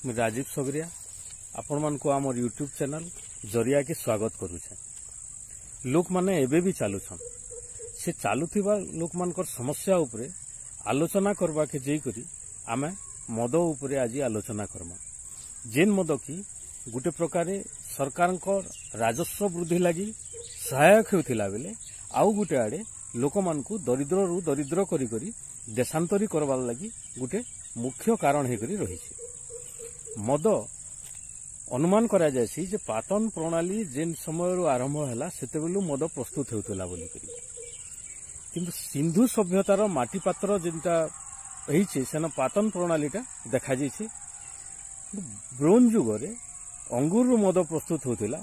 मैं राजीव सगरिया आपण मान को आम यूट्यूब चैनल जरिया के स्वागत करुचे। लोक माने एबे भी चालुछन से चालुथिबा लोक मानकर समस्या उपरे आलोचना करबा के जई करी आमे मद उपरे आज आलोचना करमा। जेन मद की गुटे प्रकार सरकार राजस्व वृद्धि लगी सहायक होतिला बेले आउ गुटे आड़े लोक मान को दरिद्र रु दरिद्र करी करी देशांतरी करबार लगी गुटे मुख्य कारण हेकरी रही। मद अनुमान करा जायसी जे पातन प्रणाली जेन समय आरंभ हैला सेते बेलु मद प्रस्तुत हेउतला बोली करी। किंतु सिंधु सभ्यतार माटी पात्र जेनटा रहीचे सेन पातन प्रणालीटा देखा जायछि। ब्रोंज युगरे अंगुर मद प्रस्तुत होतिला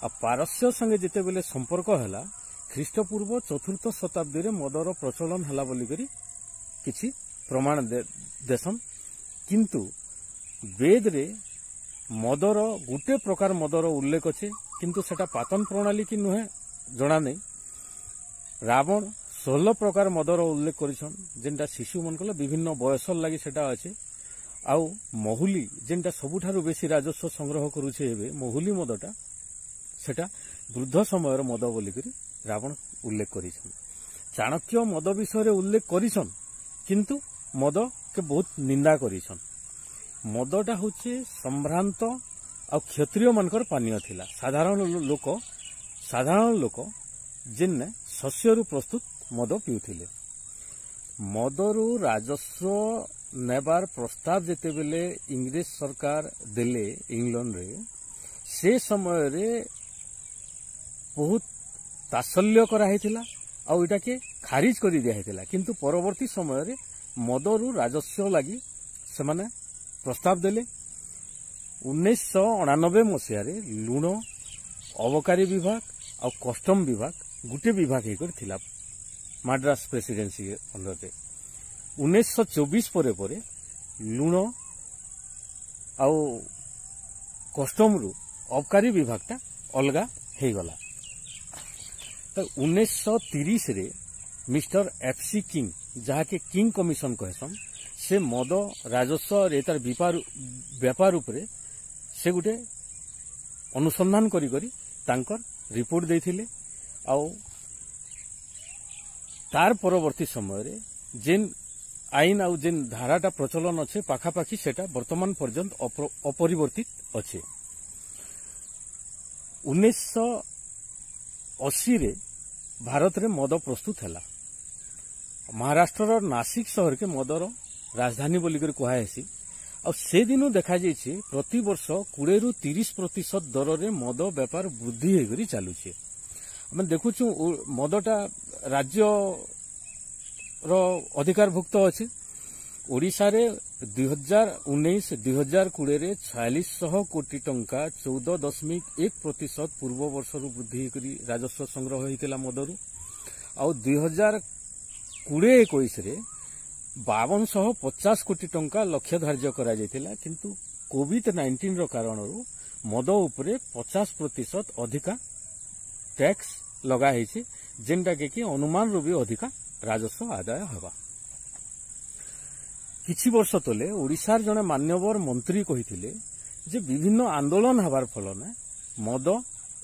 आ पारस्य संगे जेते बेले संपर्क हैला ख्रीष्टपूर्व 4th शताब्दी रे मदर प्रचलन हैला बोली करी किछि प्रमाण देसन। किंतु वेद रे मदर गुटे प्रकार मदर उल्लेख अच्छे किंतु सेटा पातन प्रणाली की नुहे जना नहीं। रावण 16 प्रकार मदर उल्लेख करिछन जेनटा शिशु मन कले विभिन्न बयस लगी सेटा अच्छे। आउ महुली जेनटा सबुठारु बेसी राजस्व संग्रह करुछे एबे महुली मदटा सेटा वृद्ध समय मद बोली करी रावण उल्लेख करिछन। चाणक्य मद विषय उल्लेख करिछन किंतु मद के बहुत निंदा करिछन। मदटा होचे संभ्रांत आ क्षत्रिय मानकर पानीय थिला। साधारण लोक जिनने शस्यरु प्रस्तुत मद पिउथिले। मदरु राजस्व नेबार प्रस्ताव जेते बेले इंग्रेज सरकार देले इंग्लैंड रे से समय रे बहुत तासल्य करा हेतिला आ इटा के खारिज करि दिया हेतिला। किंतु परवर्ती समय रे मदरु राजस्व लागि से माने प्रस्ताव देले। 1999 मसीह लुण अबकारी विभाग और कस्टम विभाग गुटे विभाग होकर मद्रास प्रेसिडेंसी अंडर। 1924 परे परे लुण आउ कस्टम रु अबकारी विभागटा अलगा हो गला। तो 1930 रे मिस्टर एफसी किंग जहा के किंग कमिशन कहसन से मद राजस्व और एतार व्यापार उपरे से गुटे अनुसंधान करी करी तांकर रिपोर्ट देथिले। आउ तार परवर्ती समय रे जेन आईन आउ जेन धाराटा प्रचलन अच्छे पाखापाखी सेटा वर्तमान पर्यंत अपरिवर्तित अच्छे। 1980 रे भारत रे मद प्रस्तुत हैला। महाराष्ट्र नासिक शहर के मदर राजधानी बोलिकर कहुसी। और से दिनू देखा जाइए प्रति वर्ष 20 रु 30% दर रे मद व्यापार वृद्धि होकर चलुचे। आम देखुचु मदटा राज्य अधिकारभुक्त अच्छे। ओडिशा रे 2019-2020 रे 4600 कोटी टंका 14.1% पूर्व वर्ष वृद्धि होकर राजस्व संग्रह होता मदरु। आ 2020-21 रे 5250 कोटी टंका लक्ष्य धार्य करा जायतिला। किंतु कोविड-19 रो कारणरू मद उपरे 50% अधिका टैक्स लगा हेछि जेनटा के अनुमान रु भी अधिका राजस्व आदाय हवा। किछि वर्ष तले ओडिशार जने मान्यवर मंत्री कहिथिले जे विभिन्न आंदोलन हबार फलने मद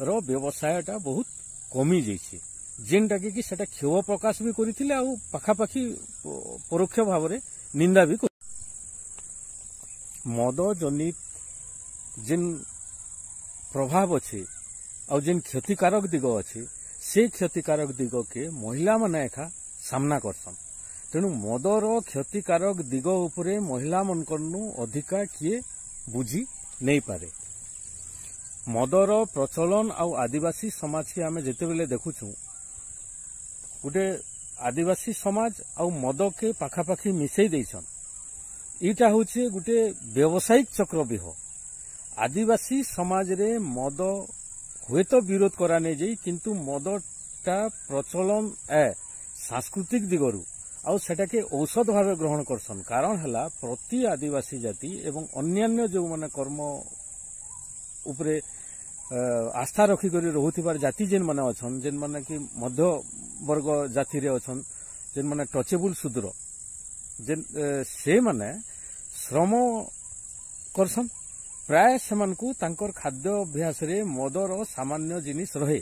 रो व्यवसायटा बहुत कमी जाइछि जेनटा कि सेटा क्षोभ प्रकाश भी करथिले आ पाखापाखी परोक्ष भाव रे निंदा भी कर। मद जनित जेन प्रभाव अच्छे आ जेन क्षतिकारक दिग अच्छे से क्षतिकारक दिग के महिला माने एखा सामना करसन। तेणु मदर क्षतिकारक दिग उपरे महिला मनकरनु अधिका किए बुझी नहीं पारे। मदर प्रचलन आ आदिवासी समाज के आमे जेते बेले देखुछु गोटे आदिवासी समाज आ मद के पाखापाखी मिसई देछन। इटा होचे गोटे व्यावसायिक चक्रव्यूह। आदिवासी समाज रे मद हुए तो विरोध करा नहीं जाई किंतु मदटा प्रचलन सांस्कृतिक दिगरु आ सेटा के औषध भाव ग्रहण करसन। कारण हला प्रति आदिवासी जाति एवं अन्यान्य जो माने कर्म उपरे आस्था रखी करी रहुथिबार जाति जेन माने अछन जेन माने कि मध्य वर्ग जाति रे अछन जेन माने टचेबल शूद्र जेन से माने श्रम करसन प्राय सेमानकु तांकर खाद्य अभ्यास रे मदर सामान्य जिनिस रहे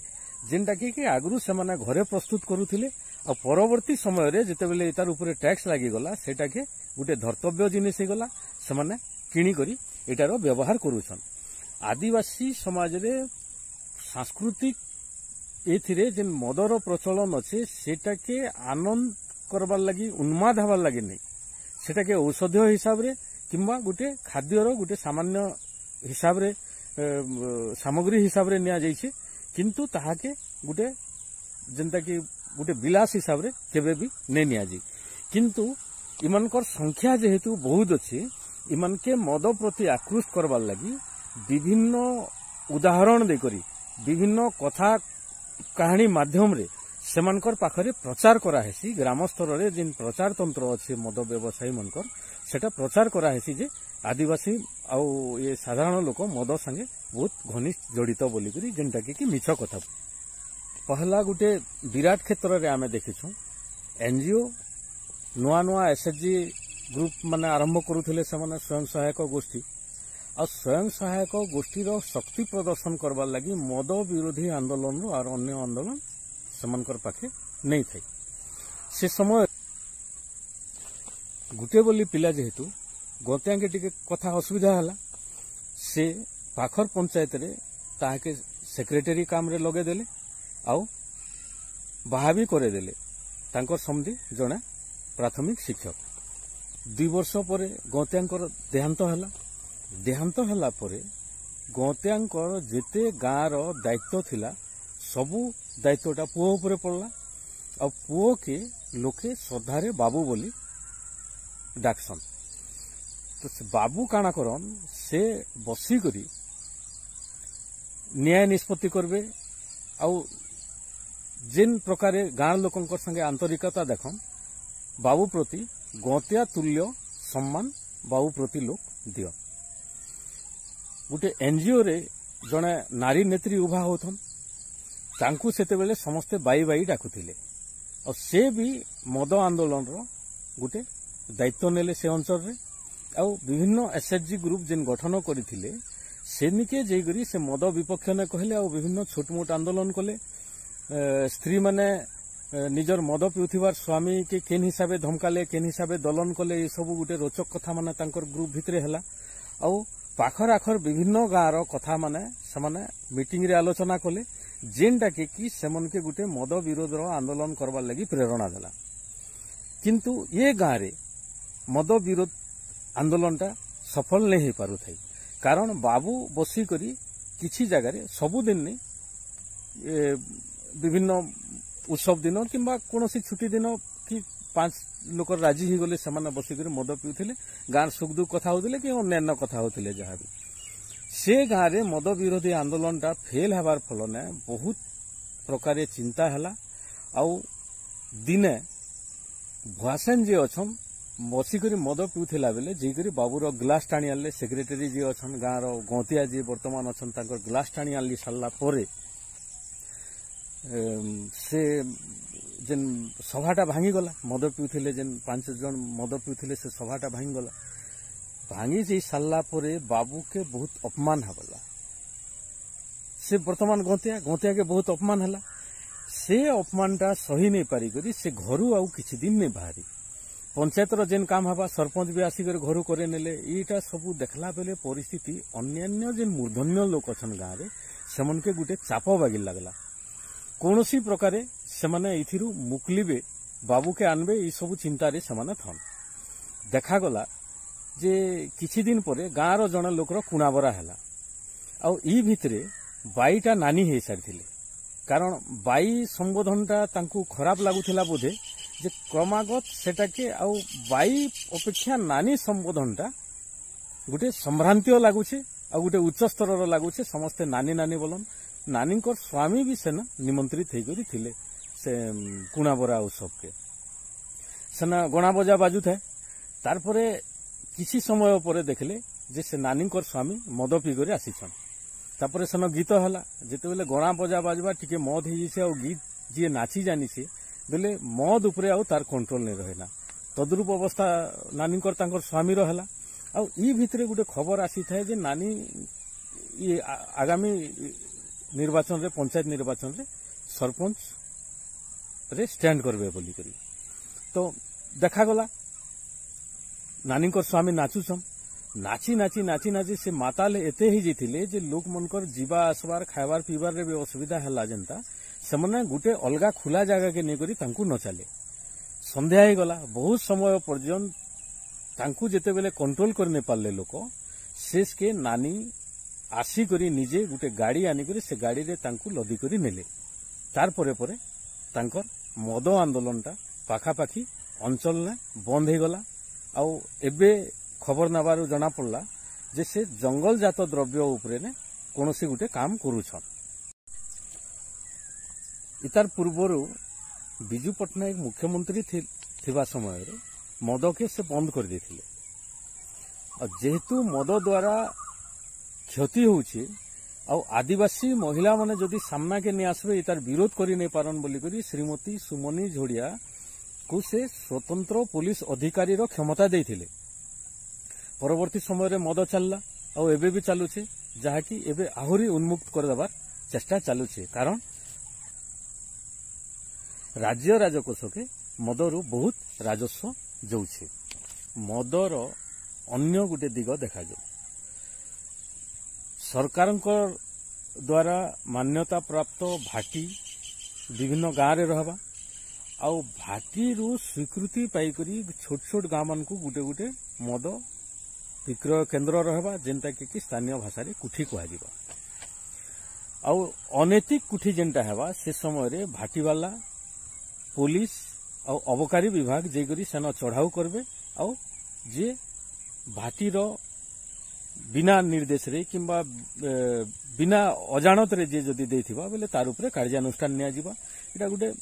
जेनटा कि आगु से घरे प्रस्तुत करुथिले आ परवर्ती समय रे जेतेबेले एतार ऊपर टैक्स लागि गला सेटा के गुटे धर्तव्य जिनिस हे गला सेमाने किणी करी एटार व्यवहार करूछन। आदिवासी समाज रे सांस्कृतिक एथिरे जेन मदर प्रचलन अच्छे सेटा के आनंद करबार लगी उन्माद हबार लगी नहीं सेटा के औषधीय हिसाब रे किंबा गुटे खाद्यर गुटे सामान्य हिसाब रे सामग्री हिसाब रे निया जाइछे किंतु ताहाके गुटे जेंता कि गुटे विलास हिसाब रे केबे भी नै निया जाई। किंतु इमानकर संख्या जेहेतु बहुत अच्छे इमान के मद प्रति आकृष्ट करबार लगी विभिन्न उदाहरण देकरी विभिन्न कथा कहानी माध्यम रे सेमानकर पाखरे प्रचार कराहेसी ग्राम स्तर रे जिन प्रचार तंत्र अच्छे मद व्यवसायी मनकर सेटा प्रचार कराहेसी जे आदिवासी आउ ये साधारण लोक मद संगे बहुत घनिष्ठ जड़ित बोलिकरी जेनटा कि मिछ कथा। पहला गुटे विराट क्षेत्र रे आमे देखिछु एनजीओ नुआ नुआ एसएचजी ग्रुप माने आरंभ करुथिले सेमाने स्वयं सहायक गोष्ठी आ स्वयं सहायक गोष्ठीर शक्ति प्रदर्शन करबार लगी मद विरोधी आंदोलन और अन्य आंदोलन सेमानकर पाखे नहीं थाई। से समय गुटे बोली पिला जेहेतु गतिया के टिके कथा असुविधा हला से पाखर पंचायत रे ताके सेक्रेटरी काम रे लगे देले आउ बाहा भी करे देले तांकर समधी जने प्राथमिक शिक्षक 2 वर्ष परे गतियांकर देहांत हला परे गतियांकर जेते गाँर दायित्व थिला सबू दायित्वटा पुओ उपरे पड़ला और पुओ के लोके श्रद्धारे बाबू बोली डाकसन। तो से बाबू काना करन से बसी करी न्याय निष्पत्ति करबे आउ जिन प्रकार गाँ लोकंकर संगे आंतरिकता देखन बाबू प्रति गतिया तुल्य सम्मान बाबू प्रति लोक दियो। गुटे एनजीओ रे जने नारी नेत्री उभा होथन तांकु सेतेबेले समस्ते बाई बाई डाकुथिले और से भी मद आंदोलन रो गुटे दायित्व नेले से अंचल रे आउ विभिन्न एसएचजी ग्रुप जिन गठन करथिले सेनिके जेगरी से मद विपक्ष ने कहले आउ विभिन्न छोट मोट आंदोलन कले स्त्री माने निजर मद पिउथिबार स्वामी के केन हिसाबे धमकाले केन हिसाबे दलन कले ये सब गुटे रोचक कथा माने तांकर ग्रुप भितरे हला आउ पाखर आखर विभिन्न गाँर कथा माने समाने मीटिंग रे आलोचना कले जेनटा कि सेमन के गुटे मद विरोध आंदोलन करबार लगी प्रेरणा देला। किंतु ये गाँव रे मद विरोध आंदोलनटा सफल नहीं हो पारु थाई कारण बाबू बसी करी किछि जगह रे सबुदिन नहीं विभिन्न उत्सव दिन किंबा कोनोसी छुट्टी दिन कि 5 लोक राजी ही गले सेमाने बसी करी मद पिउथिले गाँर सुख दुख कथा होतिले कि अन्य कथा होतिले जहा भी से गाँव रे मद विरोधी आंदोलनटा फेल हबार फलने बहुत प्रकार चिंता हला आउ दिने भुआसेन जे अछन बसिकरी मद पिउथिला बेले जेकरी बाबूर ग्लास टाणी आनले सेक्रेटरी जे अछन गाँर गतिया जे वर्तमान अछन तांकर ग्लास टाणी आनली सारला परे से जेन सभाटा भांगी गला मद पिउथिले जेन 5 जन मद पिउथिले से सभाटा भांगी गला भांगी जे सारला परे बाबू के बहुत अपमान हबला से वर्तमान गतिया के बहुत अपमान हला से अपमानटा सही नहीं पारी करी से घरू आउ किछि दिन नहीं बाहरी पंचायतर जेन काम हवा सरपंच भी आसिकर घरू करे नेले एटा सबू देखला बेले परिस्थिति अन्यान्य जेन मूर्धन्य लोक अछन गाँव रे सेमन के गुटे चाप बागिल लगला कौनसी प्रकारे सेमाने इथिरु मुकलिबे बाबू के आनबे ई सब चिंता रे सेमाने थन देखा गला जे किछि दिन परे गाँर जने लोकर कुणाबरा हला आ ई भितरे बाईटा नानी हे सारथिले कारण बाई संबोधनटा तांकु खराब लागुथिला बोधे जे क्रमागत सेटा के आउ बाई अपेक्षा नानी संबोधनटा गुटे संभ्रांतियो लागुछे आ गुटे उच्च स्तरर लागुछे समस्ते नानी नानी बोलन नानींकर स्वामी भी सेना निमंत्रित होकर थिले से कुणाबरा उत्सव के सेना गणा बजा बाजू थाए तारपरे किसी समय पर देखले जे से नानींकर स्वामी मद पीकर आसीछन तापरे सेना गीत हला जेते बेले गणा बजा बाजवा टिके मद ही से और गीत जी नाची जानी से बेले मद उपरे आउ तार कंट्रोल नहीं रहेना तद्रूप अवस्था नानींकर तांकर स्वामी रहला आ इ भितरे गोटे खबर आसी थाए जे नानी ये आगामी निर्वाचन रे पंचायत निर्वाचन रे सरपंच रे स्टैंड करबे बोली करी तो देखा गला नानी को स्वामी नाचुछन नाची नाची नाची नाची से माताले एते ही जिथिले जे लोक मनकर जीवा आसबार खाइबार पीबार रे भी असुविधा हला जनता सेमने गुटे अलगा खुला जगह के नै करी तांकू न चले संध्या ही गला बहुत समय पर्यंत तांकू जेते बेले कंट्रोल करने पारले लोक शेष के नानी आसी करी निजे गुटे गाड़ी आनी करी से गाड़ी रे तांकू लदी करी नेले तार परे परे तांकर मद आंदोलनटा पाखापाखी अंचल ने बंद हो गला आउ एबे खबर नबारु जना पड़ला जे से जंगल जात द्रव्य उपरे ने कोनोसी गुटे काम करूछन इतार पूर्वरु बिजू पट्टनायक मुख्यमंत्री थिबा समय रे मद के से बंद कर देथिले और जेहेतु मद द्वारा क्षति होउछि आ आदिवासी महिला माने जदि सामना के नहीं आसबे इतार विरोध करि नहीं पारन बोली करी श्रीमती सुमनी झोड़िया को से स्वतंत्र पुलिस अधिकारी रो क्षमता देथिले परवर्ती समय रे मद चलला आ एबे भी चालुछे जहा कि एबे आहुरी उन्मुक्त कर देबार चेष्टा चालुछे कारण राज्य राजकोष के मदरु बहुत राजस्व जाउछे मदर अन्य गुटे दिग देखा जाउ सरकार द्वारा मान्यता प्राप्त भाटी विभिन्न गाँव रे रहबा आउ भाटी रु स्वीकृति पाई करी छोट छोट गाँव मान को गुटे गुटे मद विक्रय केन्द्र रहबा जेनता कि स्थानीय भाषा रे कुठी कहा जिबा आउ अनैतिक कुठी जेनटा हेबा से समय रे भाटी वाला पुलिस आउ अबकारी विभाग जेकरी सेना चढ़ाऊ करबे आउ जे भाटीर बिना निर्देश रे किंबा बिना अजाणत रे जे जदि देथिबा बेले तार उपरे कार्यानुष्ठान निया जिबा एटा गुटे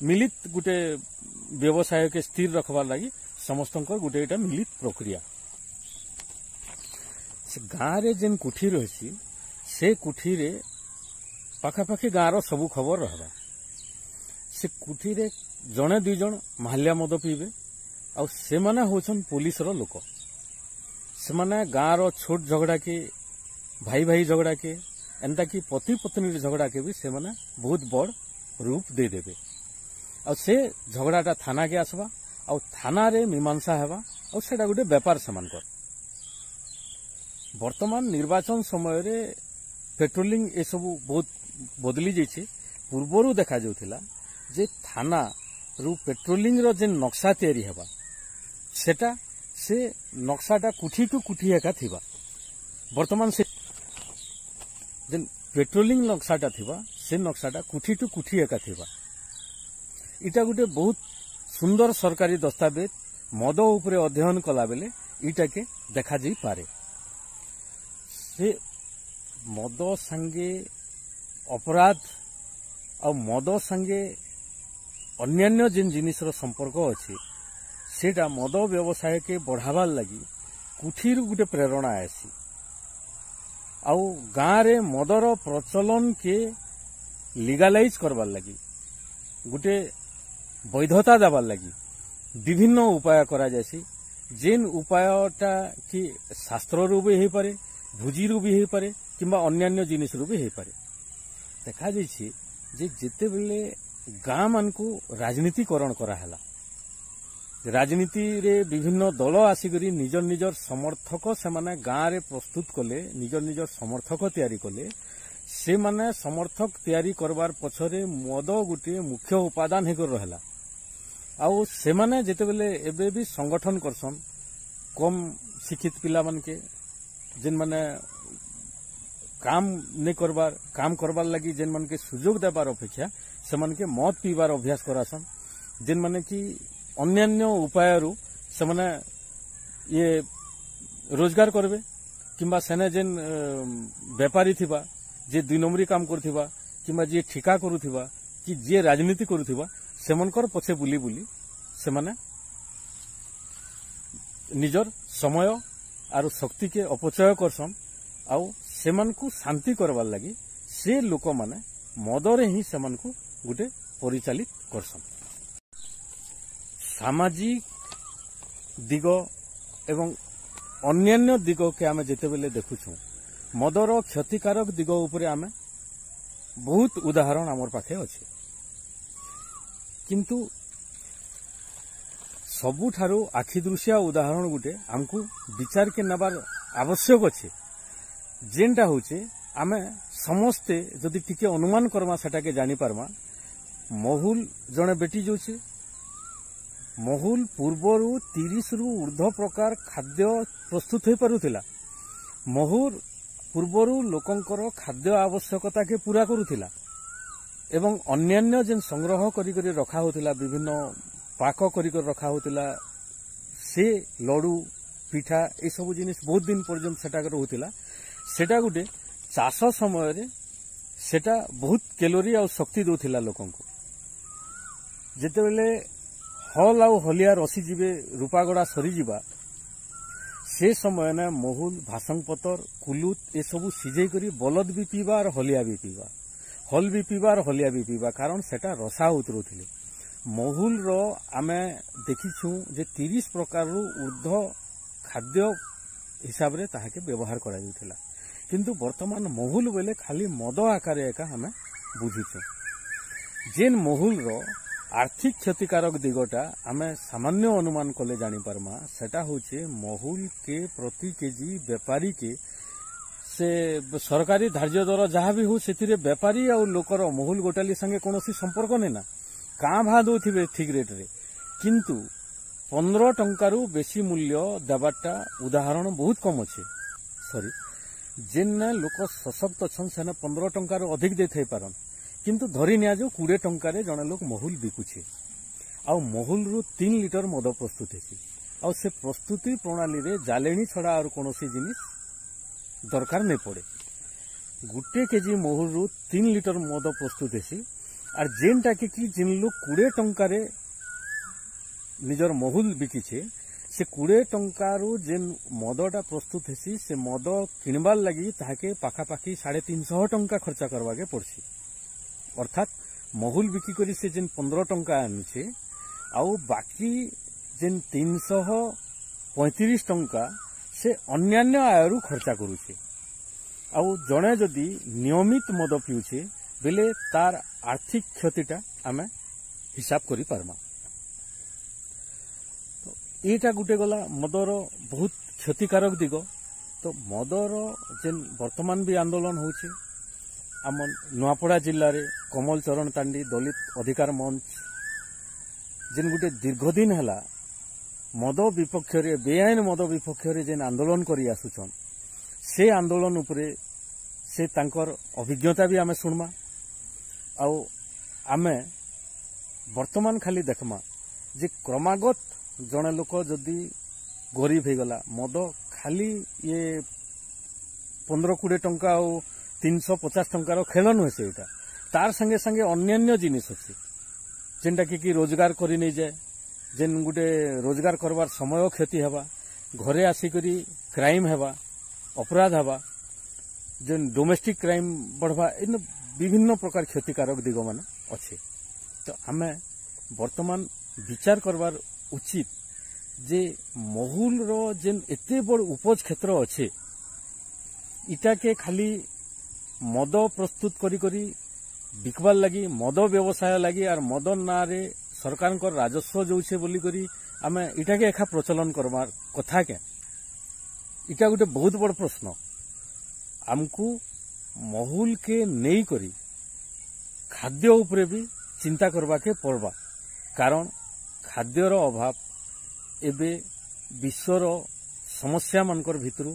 मिलित गुटे व्यवसाय के स्थिर रखबार लागि समस्तंकर गुटे एटा मिलित प्रक्रिया से गाँ रे जेन कुठी रहिसी से कुठी रे पाखापाखी गाँव सबू खबर रहबा से कुठी रे जणे दुई जण माल्या मद पीबे आ से माने होछन पुलिस रो लोक से माने गाँ रो छोट झगड़ा के भाई भाई झगड़ा के एंता कि पति पत्नी झगड़ा के भी से माने बहुत बड़ रूप दे देबे आ से झगड़ाटा थाना के आसबा आ थाना रे मीमांसा हेबा आ सेटा गुटे व्यापार समान कर वर्तमान निर्वाचन समय रे पेट्रोलिंग ए सब बहुत बदली जाइछे पूर्वरु देखा जाउथिला जे थाना रु पेट्रोलिंग रो जे नक्शा तैयारी हेबा सेटा से नक्शाटा कुठी टू कुठी एका थिबा वर्तमान से जे पेट्रोलिंग नक्शाटा थिबा से नक्शाटा कुठी टू कुठी एका थिबा इटा गुटे बहुत सुंदर सरकारी दस्तावेज मद उपरे अध्ययन कला बेले इटा के देखा जाई पारे से मद संगे अपराध आ मद संगे अन्यान्य जिन जिनिस संपर्क अच्छी सेटा मद व्यवसाय के बढ़ावार लगी कुठी गुटे प्रेरणा आसी आउ गाँव रे मदर प्रचलन के लीगालाइज करवार लगी गुटे वैधता देवार लगी विभिन्न उपाय करा जासी जेन उपायटा कि शास्त्र रु भी हो पारे भुजी रु भी हो पारे किंबा अन्यान्य जिनिस रु भी हो पारे देखा जाइए जे जेते बेले गाँ मान को राजनीतिकरण कराला राजनीति रे विभिन्न दल आसिकरी निजर निजर समर्थक से माने गाँ रे प्रस्तुत कले निजर निजर समर्थक तैयारी कले से माने समर्थक तैयारी करबार पछरे मद गुटे मुख्य उपादान हेकर रहला आउ से माने जेते बेले एबे भी संगठन करसन कम शिक्षित पिला मान के जिन माने काम करबार लगी जेन मन के सुजोग देबार अपेक्षा से मन के मद पीबार अभ्यास करासन जेन माने कि अन्यान्य उपाय रु से माने ये रोजगार करबे किंबा सेने जेन व्यापारी थिबा जे दुई नंबरी काम करथिबा किंबा जे ठिका करूथिबा कि जे राजनीति करूथिबा सेमनकर पछे बुली बुली से माने निजर समय आरु शक्ति के अपचय करसन आउ सेमान को शांति करवार लगी से लोक माने मदरे ही सेमान को गुटे परिचालित करसन सामाजिक दिग एवं अन्यान्य दिग के आम जिते बेले देखुछू मदर क्षतिकारक दिग उपरे आम बहुत उदाहरण आमर पाखे अच्छे किंतु सबुठारु आखिदृशिया उदाहरण गुटे आमको विचार के नबार आवश्यक अच्छे जेनटा होचे आमे समस्ते जदि टिके अनुमान करमा सेटा के जानी पारमा महुल जड़े बेटी जो महुल पूर्वर 30 रु ऊर्ध्व प्रकार खाद्य प्रस्तुत हो पारुथिला महुल पूर्वर लोकंकर खाद्य आवश्यकता के पूरा करुथिला एवं अन्यान्य जेन संग्रह करी रखा होतिला विभिन्न पाक करी रखा होतिला से लडू पिठा ए सब जिनिस बहुत दिन पर्यंत सेटा रहुथिला सेटा गुटे चाष समय रे सेटा बहुत कैलोरी और शक्ति दउथिला लोकंको जेते बेले हल आउ हलिया रसी जीवे रूपागड़ा सरी जीवा से समय ने महुल भासंग पतर कुलुत ए सब सिझे करी बलद भी पीवा और हलिया भी पीवा हल भी पीवा और हलिया भी पीवा कारण सेटा रसा उतरुथिले महुल रो आमे देखिछु जे 30 प्रकार रु ऊर्ध्व खाद्य हिसाब रे ताहाके व्यवहार करा जाउथिला किंतु वर्तमान महुल बेले खाली मद आकार एका हमें बुझीछु जेन महुल रो आर्थिक क्षतिकारक दिगटा आमे सामान्य अनुमान कले जानी पारमा सेटा होचे महुल के प्रति केजी व्यापारी के से सरकारी धार्य दर जहाँ भी हो से व्यापारी और लोकर महुल गोटाली संगे कौन संपर्क नहीं ना काँ भा दौथे ठीक रेट रे किंतु 15 टंकारु बेसी मूल्य देवाटा उदाहरण बहुत कम अच्छे सॉरी जेन लोक सशक्त अच्छा से 15 टंकार अधिक दे थे पारन किंतु धरी निया जो 20 टंकार जड़े लोक महुल बिकुचे आ महुल रु 3 लिटर मद प्रस्तुत है आ से प्रस्तुति प्रणाली रे जालेनी छड़ा और कौन जिनिस दरकार नहीं पड़े गोटे केजी महुल रु 3 लिटर मद प्रस्तुत है और जेनटा के कि जिन लोग 20 टंकार निजर महुल बिकिछे से 20 टंकारु जेन मदटा प्रस्तुत हेसी से मद किणबार लगी ताके पाखापाखि 350 टंका खर्चा करवा के पड़सी अर्थात महुल बिकी करी से जेन 15 टंका आनुछे आउ बाकी जेन 335 टंका से अन्यान्य आयरु खर्चा करुछे आउ जड़े जदि नियमित मद पिउछे बेले तार आर्थिक क्षतिटा आमे हिसाब करी पारमा तो एटा गुटे गला मदर बहुत क्षतिकारक दिग तो मदर जेन वर्तमान भी आंदोलन होचे आम नुआपड़ा जिल्ला रे कमल चरण तांडी दलित अधिकार मंच जेन गुटे दीर्घदिन हैला मद विपक्ष रे बेआईन मद विपक्ष रे जेन आंदोलन करी आसुछन से आंदोलन उपरे से तांकर अभिज्ञता भी आमे सुनमा आउ आमे वर्तमान खाली देखमा जे क्रमागत जड़े लोक जदि गरीब हो गला मद खाली ये 15-20 टंका और 350 टंकार खेल नुहे से तार संगे संगे अन्यान्य जिनिस अच्छे जेनटा कि रोजगार करी नहीं जाए जेन गुटे रोजगार करवार समय क्षति हवा घरे आसिकरी क्राइम हवा अपराध हवा जेन डोमेस्टिक क्राइम बढ़वा इन विभिन्न प्रकार क्षतिकारक दिग मान अच्छे तो आमे वर्तमान विचार करवार उचित जे महुल रो जेन एते बड़ उपज क्षेत्र अच्छे इटा के खाली मद प्रस्तुत करी करी बिकबार लगी मद व्यवसाय लगी और मद ना रे सरकार को राजस्व जोचे बोली करी आमे इटा के एखा प्रचलन करवार कथा के इटा गोटे बहुत बड़ प्रश्न आमको महुल के नहीं करी खाद्य उपरे भी चिंता करवा के पड़वा कारण खाद्यर अभाव एबे विश्वर समस्या मानकर भितरु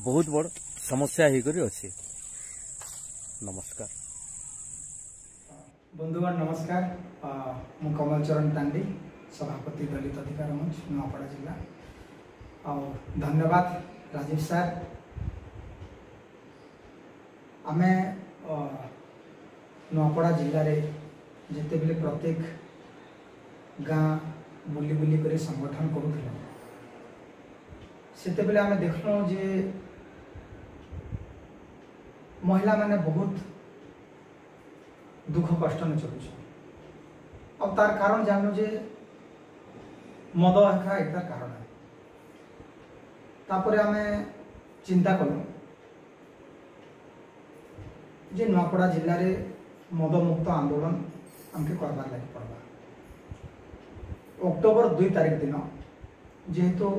बहुत बड़ समस्या ही करी अच्छे नमस्कार बंधुगण नमस्कार मु कमल चरण तांडी सभापति दलित अधिकार मंच नुआपड़ा जिला और धन्यवाद राजीव सर आमे नुआपड़ा जिले में जिते बेले प्रत्येक गाँ बुली बुली कर संगठन करूँ से आमे देखल जे महिला माने बहुत दुख कष्ट में चलुछ अब तार कारण जानू जे मद एका एक कारण है तापर आमे चिंता कलु जे नुआपड़ा जिले में मद मुक्त आंदोलन आमके करबार लगी पड़वा। अक्टोबर 2 तारीख दिन जेहेतु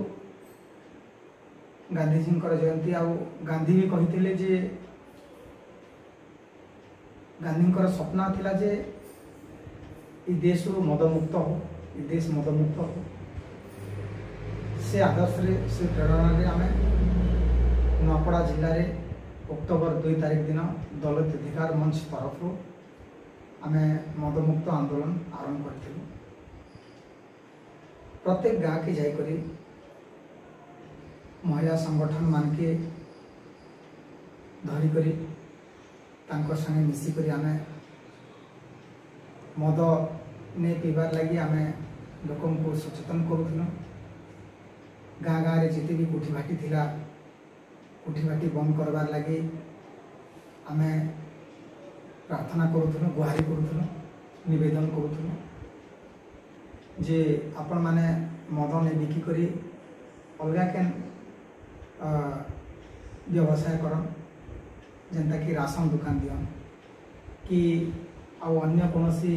गांधीजी जयंती आ गांधी भी कही जे गांधी स्वप्न थिला जे ई देश मद मुक्त हो, ई देश मद मुक्त हो। से आदर्श रे से प्रेरणा रे आमे नुआपड़ा जिले में अक्टोबर 2 तारीख दिन दलित अधिकार मंच तरफ आमे मद मुक्त आंदोलन आरंभ कर प्रत्येक गाँ के जाकरी महिला संगठन मान के धरिकरी तांको संगे मिसिकरी आमे मद ने पीबार लगी आमे लोकन को सचेतन करूँ। गाँ गाँव में जिते भी कोठी भाटी थिला कोठी भाटी बंद करबार लगी आमे प्रार्थना करूँ, गुहारी करूँ, निवेदन करूँ जे आपण माने मद ने बिकी करी अलगा केन व्यवसाय करन, जेनता कि राशन दुकान दियन कि आउ अन्य कोनोसी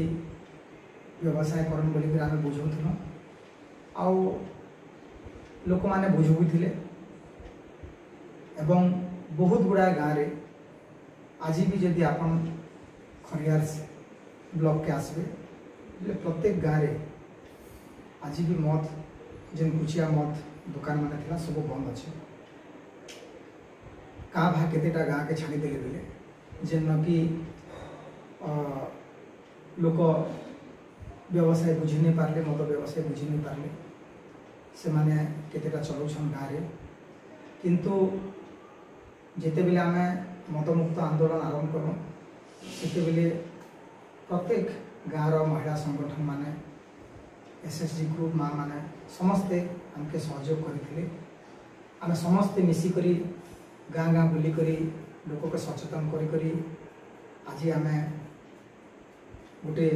व्यवसाय करन बोली आमे बुझौथुन। आउ लोक माने बुझुबी थिले एवं बहुत गुड़ा गाँव रे आज भी जदि आपन खरियार ब्लॉक के आसबे प्रत्येक गाँव रे आज भी मद जेन कुचिया मद दुकान माने थिला सब बंद अच्छे। का भा केतेटा गाँव के छाड़ी देले बेले जेन कि लोक व्यवसाय बुझी नहीं पारले, मद व्यवसाय बुझी नहीं पारले, से माने केतेटा चलाउछन गाँव रे। किंतु जेते बेले आमे मद मुक्त आंदोलन आरंभ करूँ सेते बेले प्रत्येक गाँव महिला संगठन माने एसएचजी ग्रुप माँ माने समस्ते हमके सहयोग करते। आमे समस्ते मिसिकरी गाँ गाँ बुलिकरी लोक के सचेतन करी आज आमे गोटे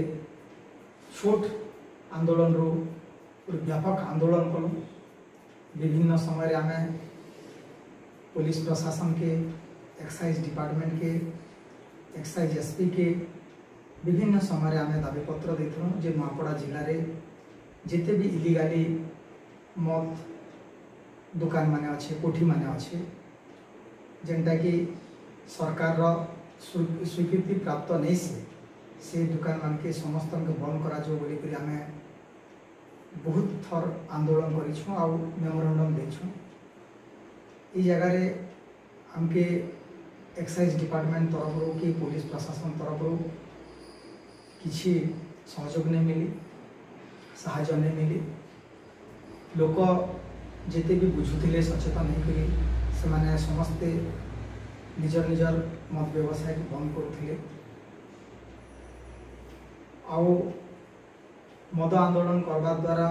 छोट आंदोलन रू व्यापक आंदोलन कलु। विभिन्न समय आमे पुलिस प्रशासन के, एक्साइज डिपार्टमेंट के, एक्साइज एसपी के विभिन्न समय आमे दाबी पत्र देथुँ जे नुआपड़ा जिले में जिते भी इलिगाली मद दुकान माने अच्छे, कोठी माने अच्छे, जेनटा कि सरकार स्वीकृति प्राप्त नहीं से दुकान मान के समस्त बंद करा जो बोली करी आमे बहुत थर आंदोलन करिछुं आ मेमोरेंडम देछुं। ई जगह रे हमके एक्साइज डिपार्टमेंट तरफ कि पुलिस प्रशासन तरफ किसी सहयोग नहीं मिली, साहाय्य नहीं मिली। लोक जिते भी बुझुले सचेतन नहीं करी से माने समस्ते निजर निजर मद व्यवसाय बंद करुले। आउ मद आंदोलन करवा द्वारा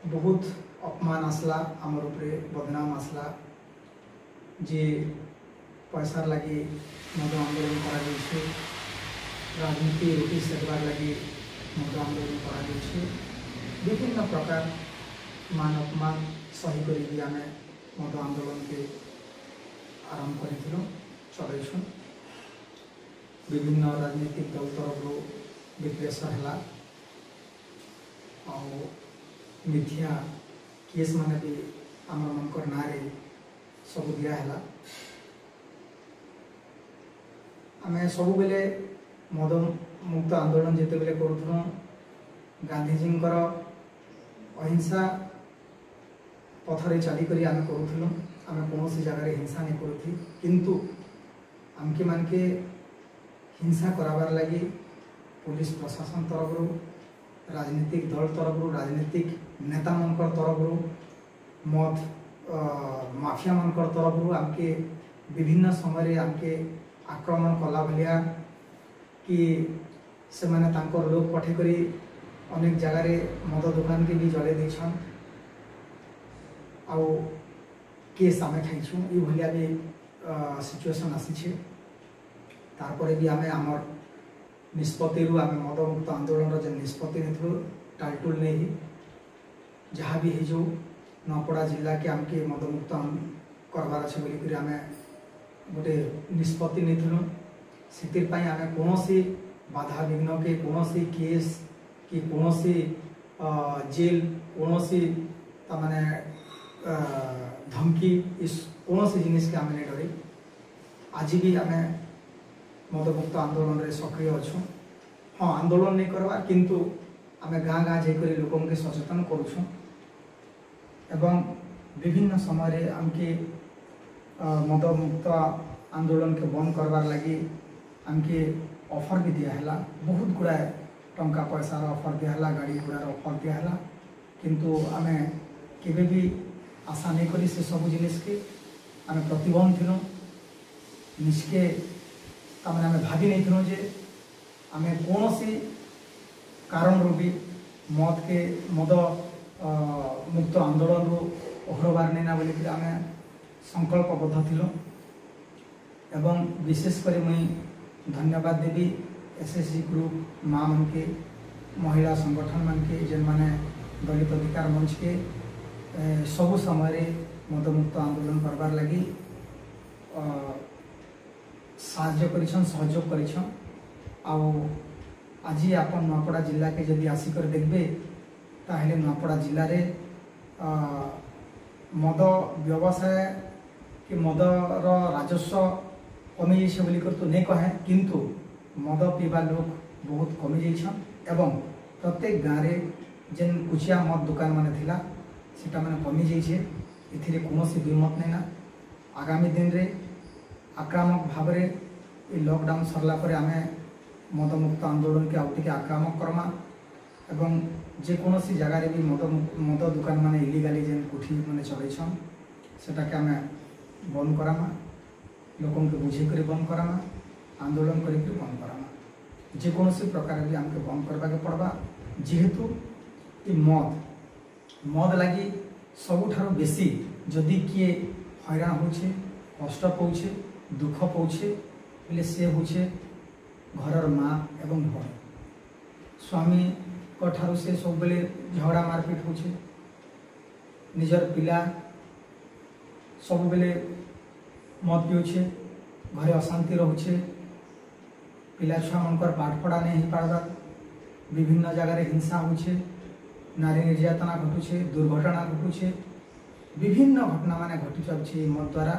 बहुत अपमान आसला, आमर उपरे बदनाम आसला जे पैसार लगी मद आंदोलन करा जाइछे, राजनीति रोटी सेकबार लगी मद आंदोलन करा जाइछे। विभिन्न प्रकार मान अपमान सही करी आमे मद आंदोलन के आरंभ करिथिलु चलैछुं। विभिन्न राजनीतिक दल तरफ विप्रेसर है और मिथ्या केस माने भी आम मनकर ना सब दिहला। आम सब बेले मद मुक्त आंदोलन जिते बेले करूँ गांधीजी अहिंसा पथरे चलिक आम करूँ। आम कौन जगह हिंसा नहीं करूँ, किंतु आमके मान के हिंसा कराबार लगी पुलिस प्रशासन तरफ, राजनीतिक दल तरफ, राजनीतिक नेता मान तरफ, मद माफिया मान तरफ आमके विभिन्न समय आमके आक्रमण कला भलिया कि से माने तांकर लोक पठे करी अनेक जगह रे मद दुकान के भी जले देछन आउ केस आमे खाइछु। ई भलिया भी सिचुएशन आसी तारपरे भी आमे आमर निष्पत्ति आम मद मुक्त आंदोलन जो निष्पत्ति नहीं टालटुल नहीं जहाँ भी हो नूआपड़ा जिला के आमके मदमुक्त करवार अच्छे बोलिक आम गोटे निष्पत्ति नहीं से आम कौन बाधा विघ्न के कौन केस कि कौन जेल कौन ताने धमकी इस कौन जिनिस के आम नहीं डरी आज भी आम मदमुक्त आंदोलन रे सक्रिय अच्छु। हाँ आंदोलन नहीं करवा किंतु आम गाँ गाँ जाकर लोक के सचेतन करुँ एवं विभिन्न समय आमके मदमुक्त आंदोलन के बंद करवार लगी आमके ऑफर भी दिया बहुत गुड़ाए टंका पैसार ऑफर दिया गाड़ी घोड़ार ऑफर दिया किंतु आम केबे भी आशा नहीं करी से सब जिनिस के आम प्रतिबंध थिलु निष्के तामने आम भाभी नहीं थिलु जे आम कौन सी कारण रू भी मद मुक्त आंदोलन रू ओहरबार नहीं ना बोलिक आम संकल्पबद्ध थिलु एवं विशेषकर मुई धन्यवाद देवी एसएसजी ग्रुप माँ मन के महिला संगठन मन के जेन माने दलित अधिकार मंच के सबु समय मदमुक्त आंदोलन करवार लगी साहाय्य करिछन सहयोग करिछन आउ आज आप नूआपड़ा जिला के जदि आसिकर देखबे ताहले नूआपड़ा जिले रे मद व्यवसाय कि मदर राजस्व कमी जाइए बोलिकर तो नहीं कहे किंतु मद पीवा लोग बहुत कमी जाइछन एवं प्रत्येक गाँव में जेन कुचिया मद दुकान माने थिला सेटा माने कमी जाइए एथिरे कौनसी दुईमत नहीं ना आगामी दिन रे आक्रामक भाव रे लॉकडाउन सरला पर आम मदमुक्त आंदोलन के आउट के आक्रामक करमा एवं जेकोसी जगार भी मद दुकान माने इलिगाली जेन कोठी माने चलैछन सेटा के आम बंद करामा लोकों के बुझे कर बंद करामा आंदोलन करके बंद करामा जेकोसी प्रकार भी आमके बंद करवा के पड़वा जेहेतु ये मद लगी सबुठार बेसी जदि किए हैरान होछे कष्ट पाउछे दुख पाउछे बोले से होछे घरर माँ एवं भौण स्वामी ठारू से सब बेले झगड़ा मारपिट होछे निजर पिला सब बेले मद पिउछे घरे अशांति रोचे पिला छुआ मनकर पाठ पढ़ा नहीं हो पारबार विभिन्न जगार हिंसा होछे नारी निर्यातना घटुछे दुर्घटना घटुछे विभिन्न घटना माने घटी जाउछे मद द्वारा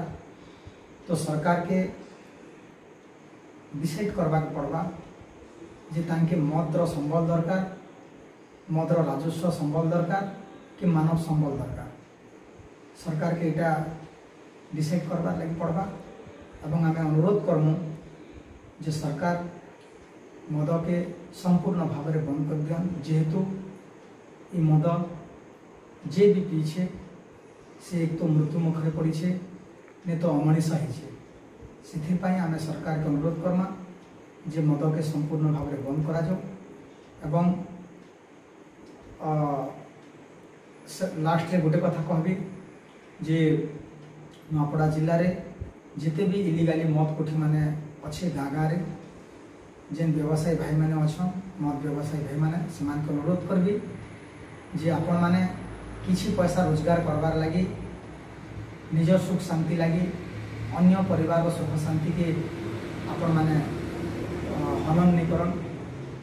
तो सरकार के डिसाइड करवा पड़वा जे तांके मदर संबल दरकार मदर राजस्व संबल दरकार कि मानव संबल दरकार सरकार के इटा डिसाइड करवा लगी पड़वा एवं आम अनुरोध करमु जे सरकार मद के संपूर्ण भाव में बंद कर दियन जेहेतु ये मद जे भी पीछे से एक तो मृत्यु मुखरे पड़ी नहीं तो अमनीषा होती आम सरकार के अनुरोध करमा जे मद के संपूर्ण भाव में बंद करा जाओ एवं लास्ट रे गोटे कथा कहबी जे नूआपड़ा जिले में जिते भी इलिगाली मद कोठी माने अच्छे गाँ गाँव में जेन व्यवसायी भाई माने अच्छा मद व्यवसायी भाई माने समान को अनुरोध करबी जे आपण माने किछि पैसा रोजगार करवार लगी निज सुख शांति लगी अन्य परिवार सुख शांति के आपण माने हनन नहीं करन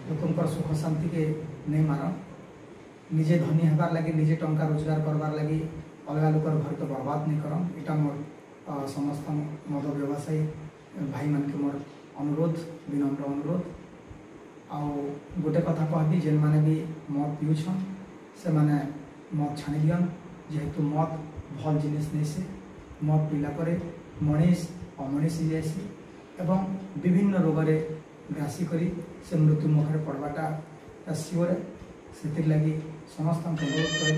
लोकंकर सुख शांति के नहीं मारन निजे धनी हबार लगी निजे टंका रोजगार करवार लगी अलग लोकर घर तो बर्बाद नहीं करन इटा मोर समस्त मद व्यवसायी भाई मान के मोर अनुरोध विनम्र अनुरोध आउ गोटे कथा कहबी जेन माने भी मद पिउछन से माने मद छाणी दियन जेहेतु मद भल जिनिस नहीं से मद पीला पर मनीष अमनीष जाएसी एवं विभिन्न रोग ग्रासी करी से मृत्यु मुखरे पड़वाटा सियोर से लगी समस्त अनुरोध करी।